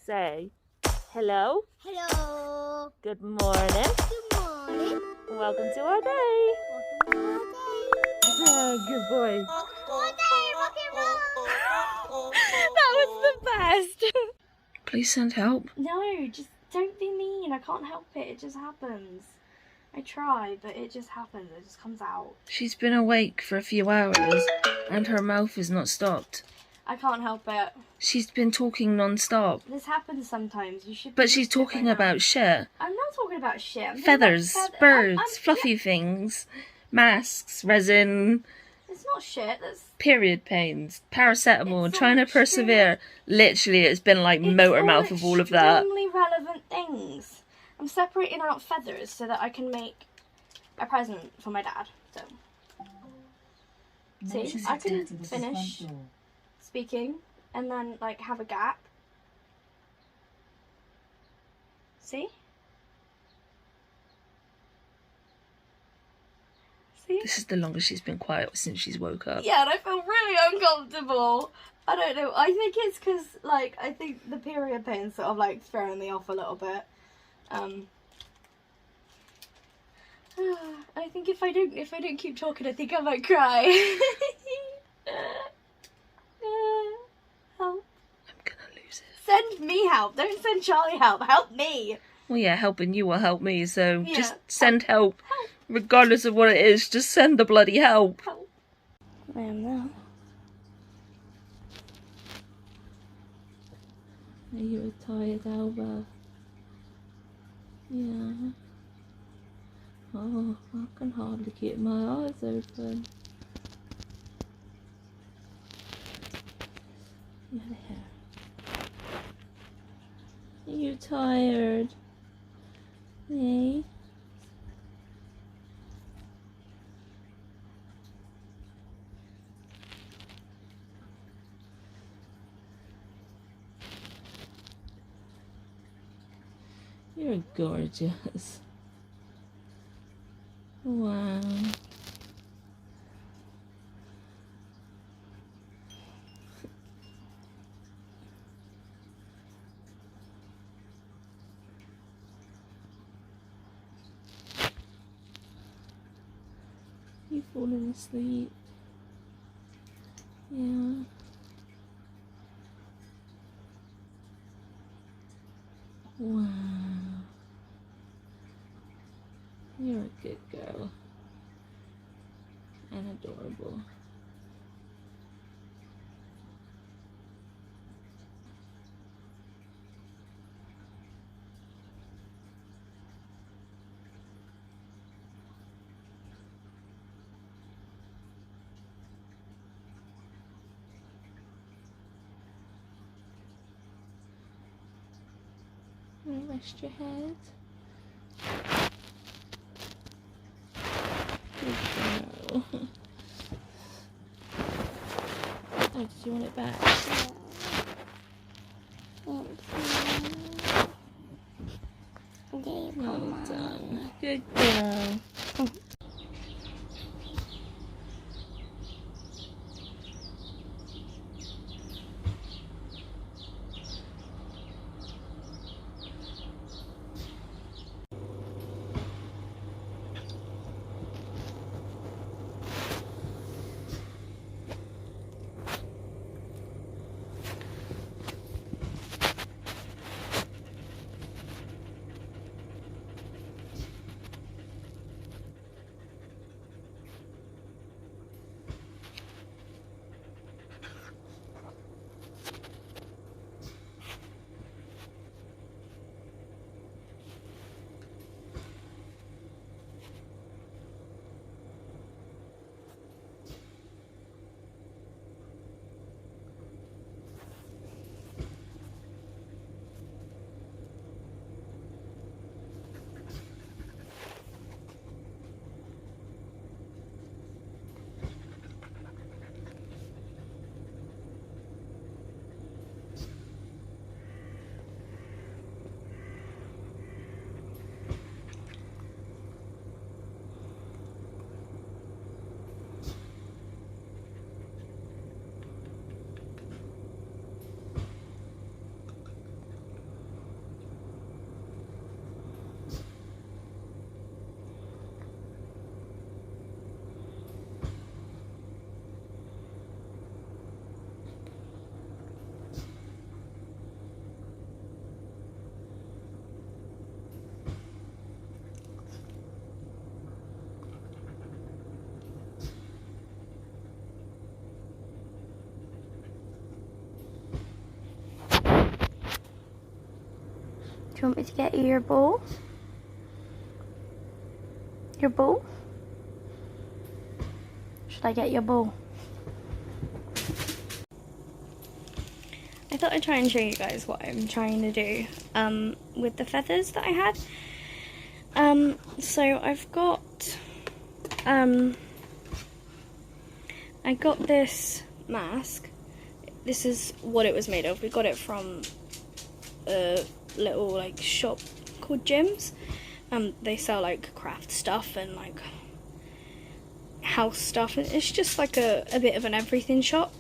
Say hello. Hello. Good morning. Good morning. Welcome to our day. Welcome to our day. Oh, good boy. Our day, rock and roll. That was the best. Please send help. No, just don't be mean. I can't help it. It just happens. I try, but it just happens. It just comes out. She's been awake for a few hours and her mouth is not stopped. I can't help it. She's been talking non-stop. This happens sometimes. You should. But she's talking about shit. I'm not talking about shit. I'm talking Feathers, about birds, I'm fluffy things, masks, resin, It's not shit. That's. period pains, paracetamol, It's trying to all shit. persevere. Literally, it's been like motor mouth of all of that. Extremely relevant things. I'm separating out feathers so that I can make a present for my dad. So. See, I can finish speaking and then like have a gap. See? See? This is the longest she's been quiet since she's woke up. Yeah, and I feel really uncomfortable. I don't know. I think it's because like I think the period pain's sort of like throwing me off a little bit. I think if I don't keep talking, I think I might cry. Help. I'm gonna lose it. Send me help. Don't send Charlie help. Help me. Well, yeah, helping you will help me, so Yeah. just send help. Regardless of what it is, just send the bloody help. Help. I am now. Are you tired, Alba? Yeah. Oh, I can hardly keep my eyes open. Yeah, there. Are you tired? Hey? You're gorgeous. Wow. You falling asleep? Yeah. Wow. You're a good girl. And adorable. Rest your head. Good girl. Oh, did you want it back? Well done. Good girl. you want me to get you your ball? Your ball? Should I get your ball? I thought I'd try and show you guys what I'm trying to do with the feathers that I had. So I've got I got this mask. This is what it was made of. We got it from a little like shop called Jim's. They sell like craft stuff and like house stuff. It's just like a bit of an everything shop.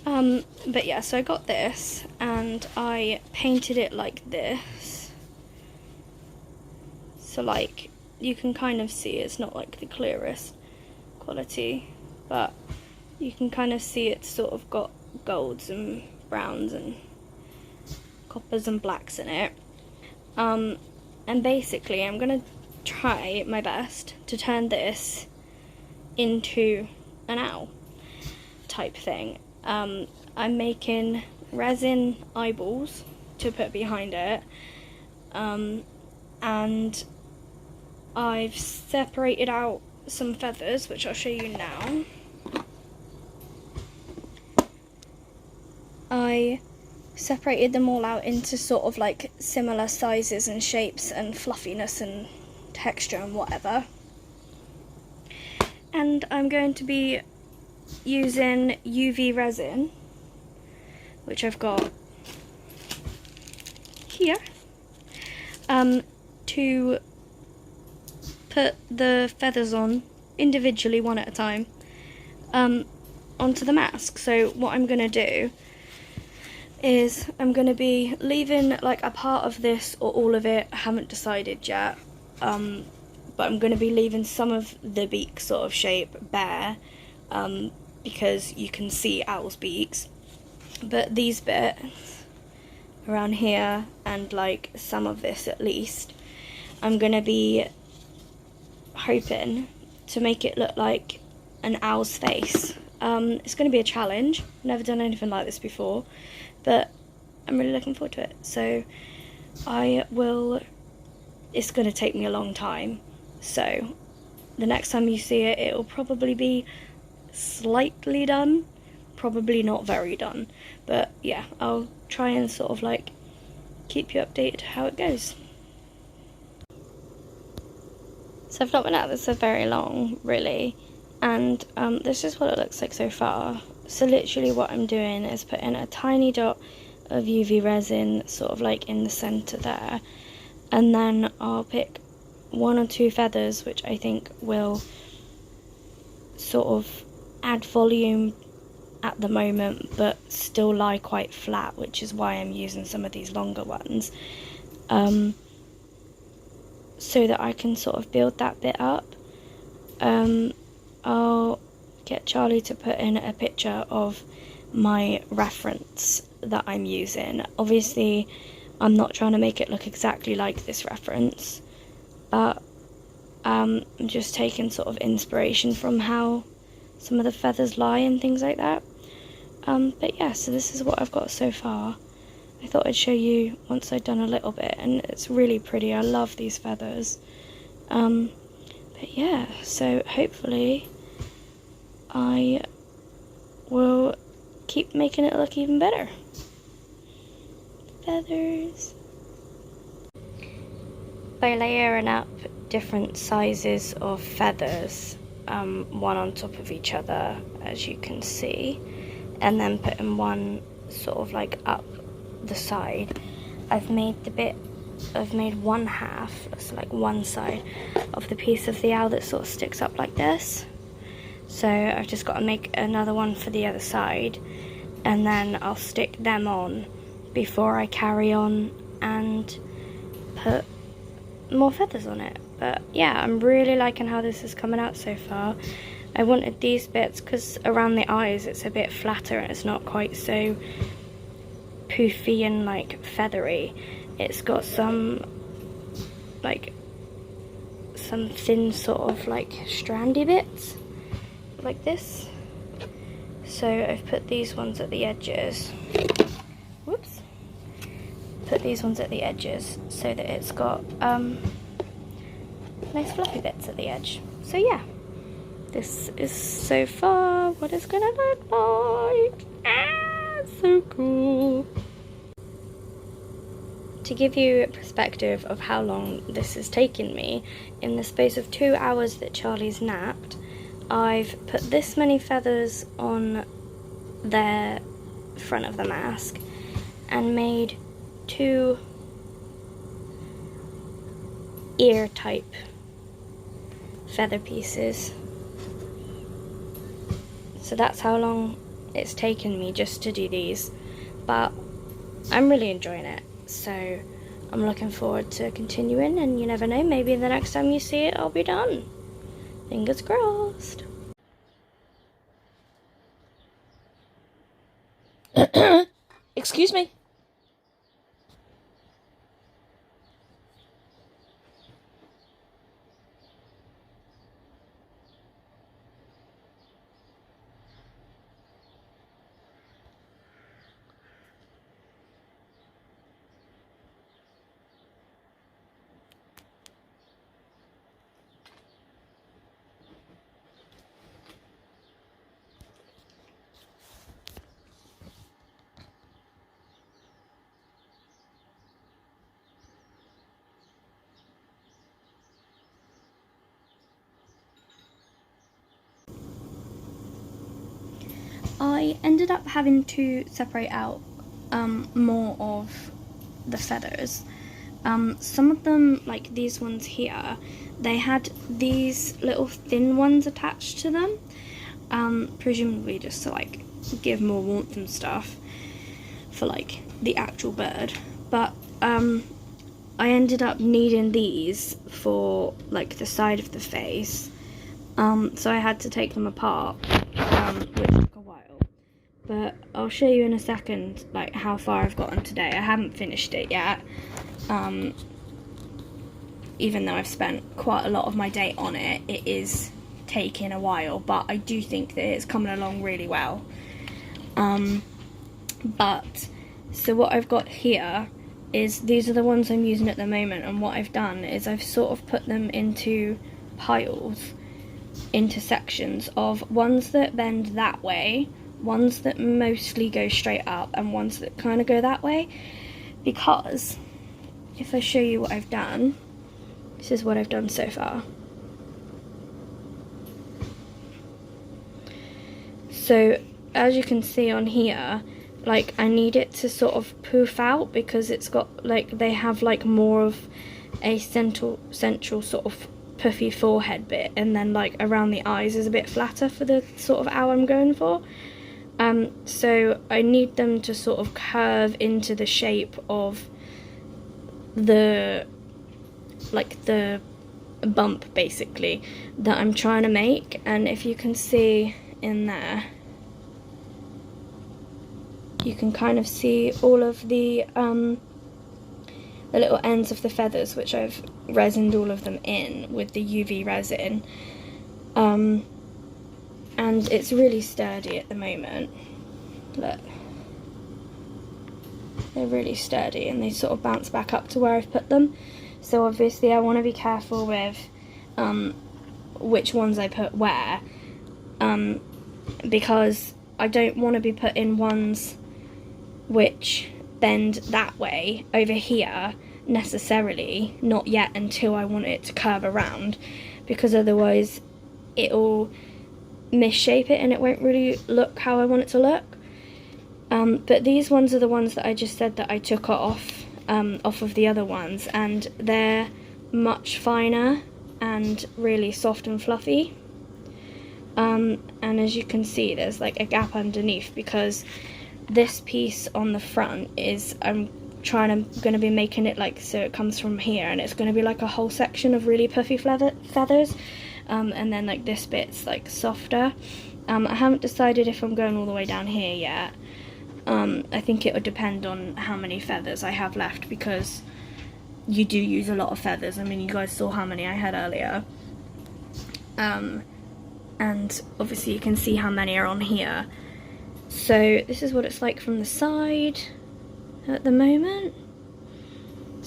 But yeah, so I got this and I painted it like this. So like you can kind of see it's not like the clearest quality, but you can kind of see it's sort of got golds and browns and coppers and blacks in it. And basically I'm gonna try my best to turn this into an owl type thing. I'm making resin eyeballs to put behind it, and I've separated out some feathers, which I'll show you now. I separated them all out into sort of like similar sizes and shapes and fluffiness and texture and whatever. And I'm going to be using UV resin, which I've got here, to put the feathers on individually, one at a time, onto the mask. So what I'm going to do is I'm going to be leaving like a part of this or all of it, I haven't decided yet, but I'm going to be leaving some of the beak sort of shape bare, because you can see owl's beaks, but these bits around here and like some of this at least, I'm going to be hoping to make it look like an owl's face. It's going to be a challenge. I've never done anything like this before, but I'm really looking forward to it. So it's going to take me a long time, so the next time you see it, it'll probably be slightly done, probably not very done, but yeah, I'll try and sort of like keep you updated how it goes. So I've not been at this for very long, really, and this is what it looks like so far. So literally what I'm doing is putting a tiny dot of UV resin sort of like in the centre there, and then I'll pick 1 or 2 feathers which I think will sort of add volume at the moment but still lie quite flat, which is why I'm using some of these longer ones, so that I can sort of build that bit up. I'll get Charlie to put in a picture of my reference that I'm using. Obviously I'm not trying to make it look exactly like this reference, but I'm just taking sort of inspiration from how some of the feathers lie and things like that. But yeah, so this is what I've got so far. I thought I'd show you once I'd done a little bit, and it's really pretty. I love these feathers. But yeah, so hopefully I will keep making it look even better. Feathers. By layering up different sizes of feathers, one on top of each other, as you can see, and then putting one sort of like up the side, I've made one half, that's like one side of the piece of the owl that sort of sticks up like this. So I've just got to make another one for the other side, and then I'll stick them on before I carry on and put more feathers on it. But yeah, I'm really liking how this is coming out so far. I wanted these bits because around the eyes it's a bit flatter and it's not quite so poofy and like feathery. It's got some thin sort of like strandy bits like this. So I've put these ones at the edges. Whoops. put these ones at the edges so that it's got nice fluffy bits at the edge. So yeah, this is so far what it's gonna look like. Ah, so cool. To give you a perspective of how long this has taken me, in the space of 2 hours that Charlie's napped, I've put this many feathers on the front of the mask and made 2 ear type feather pieces. So that's how long it's taken me just to do these, but I'm really enjoying it, so I'm looking forward to continuing, and you never know, maybe the next time you see it I'll be done. Fingers crossed. Excuse me. I ended up having to separate out more of the feathers. Some of them, like these ones here, they had these little thin ones attached to them, presumably just to like give more warmth and stuff for like the actual bird. But I ended up needing these for like the side of the face, so I had to take them apart, which took a while. But I'll show you in a second like how far I've gotten today. I haven't finished it yet, even though I've spent quite a lot of my day on it. It is taking a while, but I do think that it's coming along really well. But so what I've got here is, these are the ones I'm using at the moment, and what I've done is I've sort of put them into piles, into sections of ones that bend that way, ones that mostly go straight up, and ones that kind of go that way. Because if I show you what I've done, this is what I've done so far. So as you can see on here, like I need it to sort of poof out, because it's got like, they have like more of a central sort of puffy forehead bit, and then like around the eyes is a bit flatter for the sort of owl I'm going for. So I need them to sort of curve into the shape of the, like the bump basically that I'm trying to make. And if you can see in there, you can kind of see all of the little ends of the feathers, which I've resined all of them in with the UV resin. And it's really sturdy at the moment. Look, they're really sturdy, and they sort of bounce back up to where I've put them. So obviously I want to be careful with which ones I put where, because I don't want to be putting ones which bend that way over here necessarily, not yet, until I want it to curve around, because otherwise it'll misshape it and it won't really look how I want it to look. But these ones are the ones that I just said that I took off of the other ones, and they're much finer and really soft and fluffy. And as you can see, there's like a gap underneath, because this piece on the front is, I'm going to be making it like, so it comes from here, and it's going to be like a whole section of really puffy feathers. And then like this bit's like softer. I haven't decided if I'm going all the way down here yet. I think it would depend on how many feathers I have left, because you do use a lot of feathers. I mean, you guys saw how many I had earlier. And obviously you can see how many are on here. So this is what it's like from the side at the moment.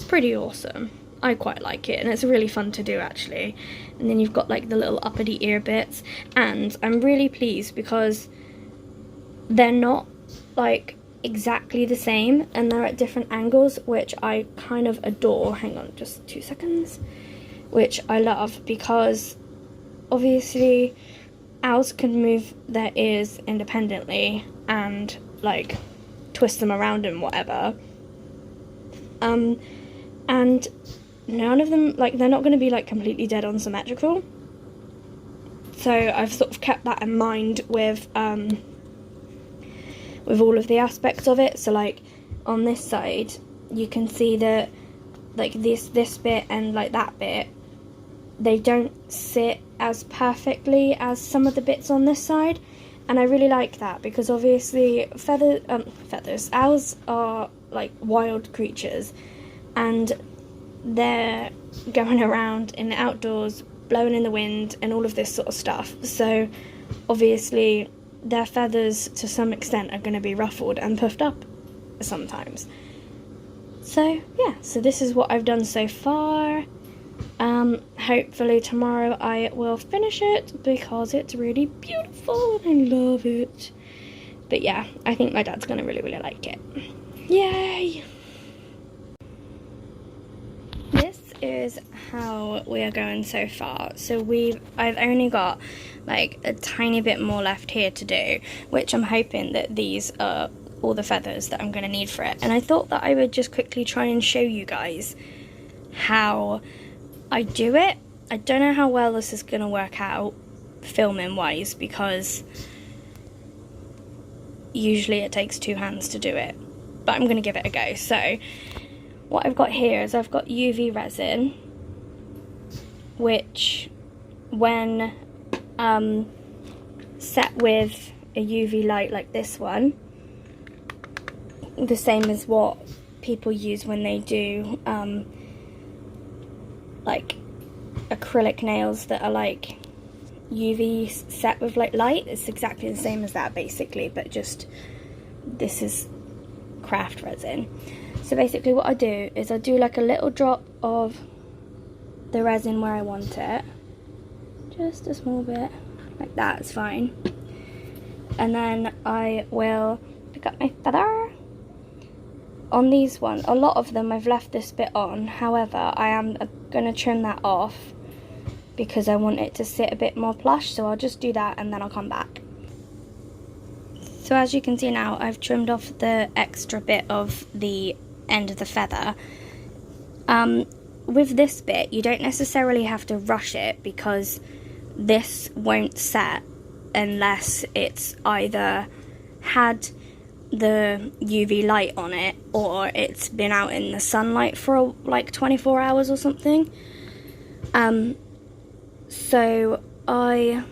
pretty awesome. I quite like it, and it's really fun to do actually. And then you've got like the little uppity ear bits, and I'm really pleased because they're not like exactly the same, and they're at different angles, which I kind of adore. Hang on just 2 seconds. Which I love, because obviously owls can move their ears independently and like twist them around and whatever, and none of them, like, they're not going to be like completely dead on symmetrical. So I've sort of kept that in mind with all of the aspects of it. So like on this side you can see that like this bit and like that bit, they don't sit as perfectly as some of the bits on this side, and I really like that, because obviously owls are like wild creatures, and they're going around in the outdoors, blowing in the wind and all of this sort of stuff, so obviously their feathers to some extent are going to be ruffled and puffed up sometimes. So yeah, so this is what I've done so far. Hopefully tomorrow I will finish it, because it's really beautiful and I love it. But yeah, I think my dad's gonna really like it. Yay! This is how we are going so far. So I've only got like a tiny bit more left here to do, which I'm hoping that these are all the feathers that I'm gonna need for it. And I thought that I would just quickly try and show you guys how I do it. I don't know how well this is going to work out filming wise, because usually it takes 2 hands to do it, but I'm going to give it a go. So what I've got here is I've got UV resin, which when set with a UV light like this one, the same as what people use when they do like acrylic nails that are like UV set with like light. It's exactly the same as that basically, but just this is craft resin. So basically what I do is I do like a little drop of the resin where I want it, just a small bit like that, it's fine, and then I will pick up my feather. On these ones, a lot of them I've left this bit on, however I am going to trim that off because I want it to sit a bit more plush, so I'll just do that and then I'll come back. So as you can see now, I've trimmed off the extra bit of the end of the feather. With this bit, you don't necessarily have to rush it, because this won't set unless it's either had the UV light on it or it's been out in the sunlight for like 24 hours or something. So I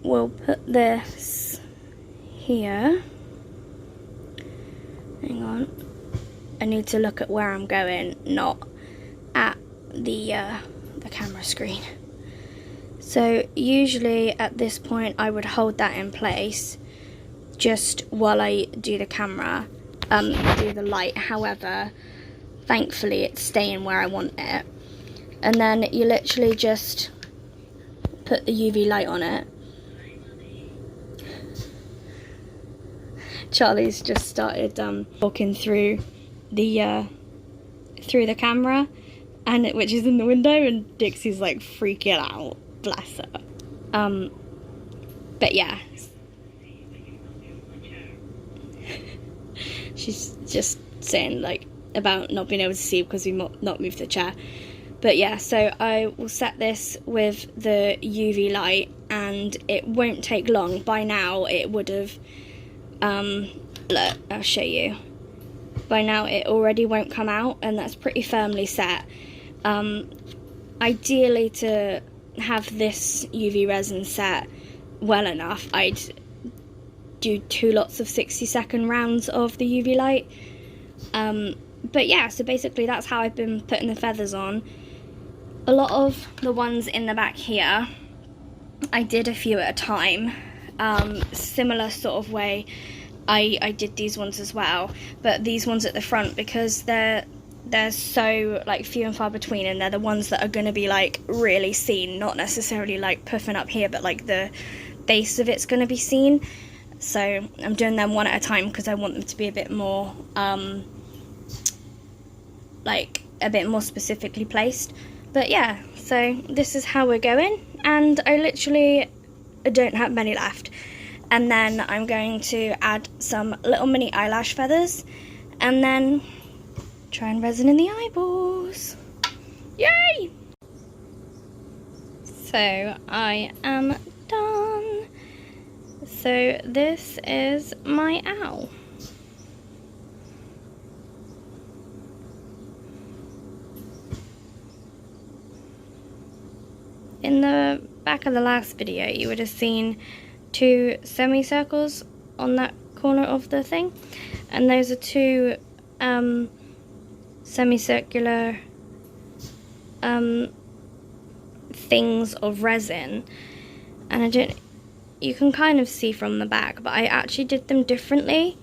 will put this here. Hang on, I need to look at where I'm going, not at the camera screen. So usually at this point I would hold that in place just while I do the camera, do the light. However, thankfully it's staying where I want it. And then you literally just put the UV light on it. Charlie's just started walking through the camera, and which is in the window, and Dixie's like freaking out, bless her. But yeah. She's just saying like about not being able to see because we not moved the chair. But yeah, so I will set this with the UV light, and it won't take long. By now it would have, look, I'll show you. By now it already won't come out, and that's pretty firmly set. Ideally, to have this UV resin set well enough, I'd do 2 lots of 60-second rounds of the UV light. But yeah, so basically that's how I've been putting the feathers on. A lot of the ones in the back here, I did a few at a time. Similar sort of way I did these ones as well, but these ones at the front, because they're they're so like few and far between, and they're the ones that are going to be like really seen, not necessarily like puffing up here, but like the base of it's going to be seen. So I'm doing them one at a time because I want them to be a bit more like a bit more specifically placed. But yeah, so this is how we're going, and I literally don't have many left. And then I'm going to add some little mini eyelash feathers and then try and resin in the eyeballs. Yay! So I am done. So this is my owl. In the back of the last video, you would have seen 2 semicircles on that corner of the thing, and those are 2 semicircular things of resin, and you can kind of see from the back, but I actually did them differently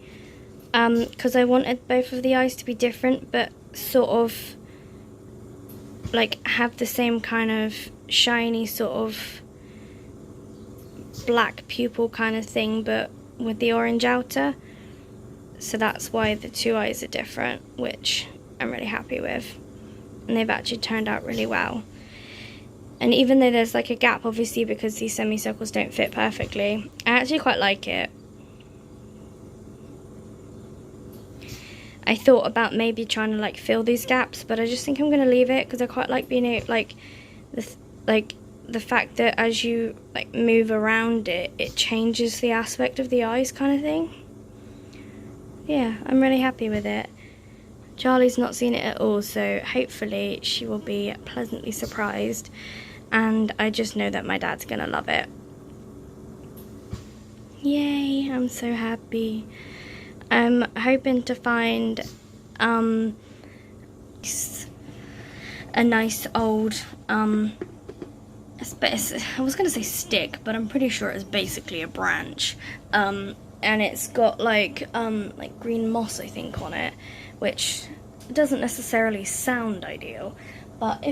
because I wanted both of the eyes to be different, but sort of like have the same kind of shiny sort of black pupil kind of thing, but with the orange outer. So that's why the 2 eyes are different, which I'm really happy with, and they've actually turned out really well. And even though there's like a gap, obviously, because these semicircles don't fit perfectly, I actually quite like it. I thought about maybe trying to like fill these gaps, but I just think I'm going to leave it because I quite like being able, like the fact that as you like move around it, it changes the aspect of the eyes kind of thing. Yeah, I'm really happy with it. Charlie's not seen it at all, so hopefully she will be pleasantly surprised, and I just know that my dad's gonna love it. Yay, I'm so happy. I'm hoping to find a nice old I was gonna say stick, but I'm pretty sure it's basically a branch, and it's got like green moss, I think, on it, which doesn't necessarily sound ideal, but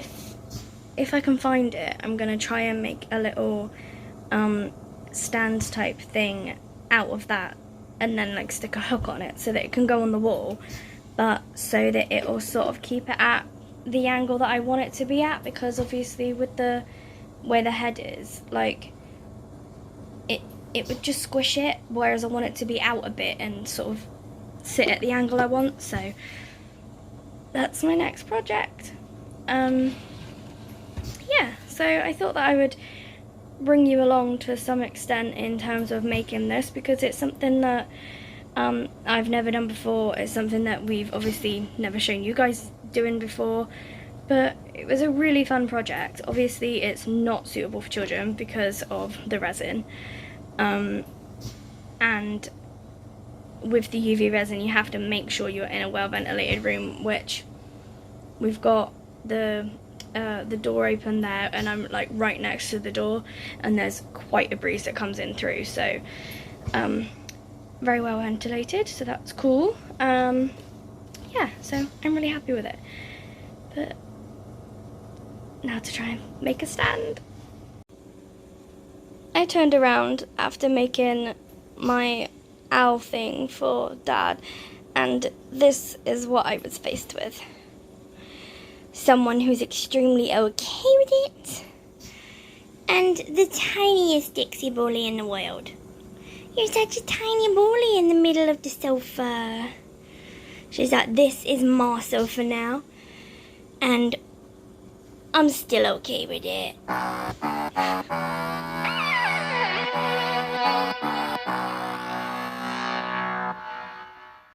if I can find it, I'm gonna try and make a little stand type thing out of that, and then like stick a hook on it so that it can go on the wall, but so that it will sort of keep it at the angle that I want it to be at, because obviously with the way the head is, like it would just squish it, whereas I want it to be out a bit and sort of sit at the angle I want. So that's my next project. Yeah, so I thought that I would bring you along to some extent in terms of making this, because it's something that I've never done before. It's something that we've obviously never shown you guys doing before, but it was a really fun project. Obviously it's not suitable for children because of the resin, and with the UV resin you have to make sure you're in a well ventilated room, which we've got the door open there, and I'm like right next to the door, and there's quite a breeze that comes in through, so very well ventilated, so that's cool. Yeah, so I'm really happy with it. But now to try and make a stand. I turned around after making my owl thing for Dad, and this is what I was faced with. Someone who's extremely okay with it, and the tiniest Dixie Bully in the world. You're such a tiny bully in the middle of the sofa. She's like, this is my sofa now, and I'm still okay with it.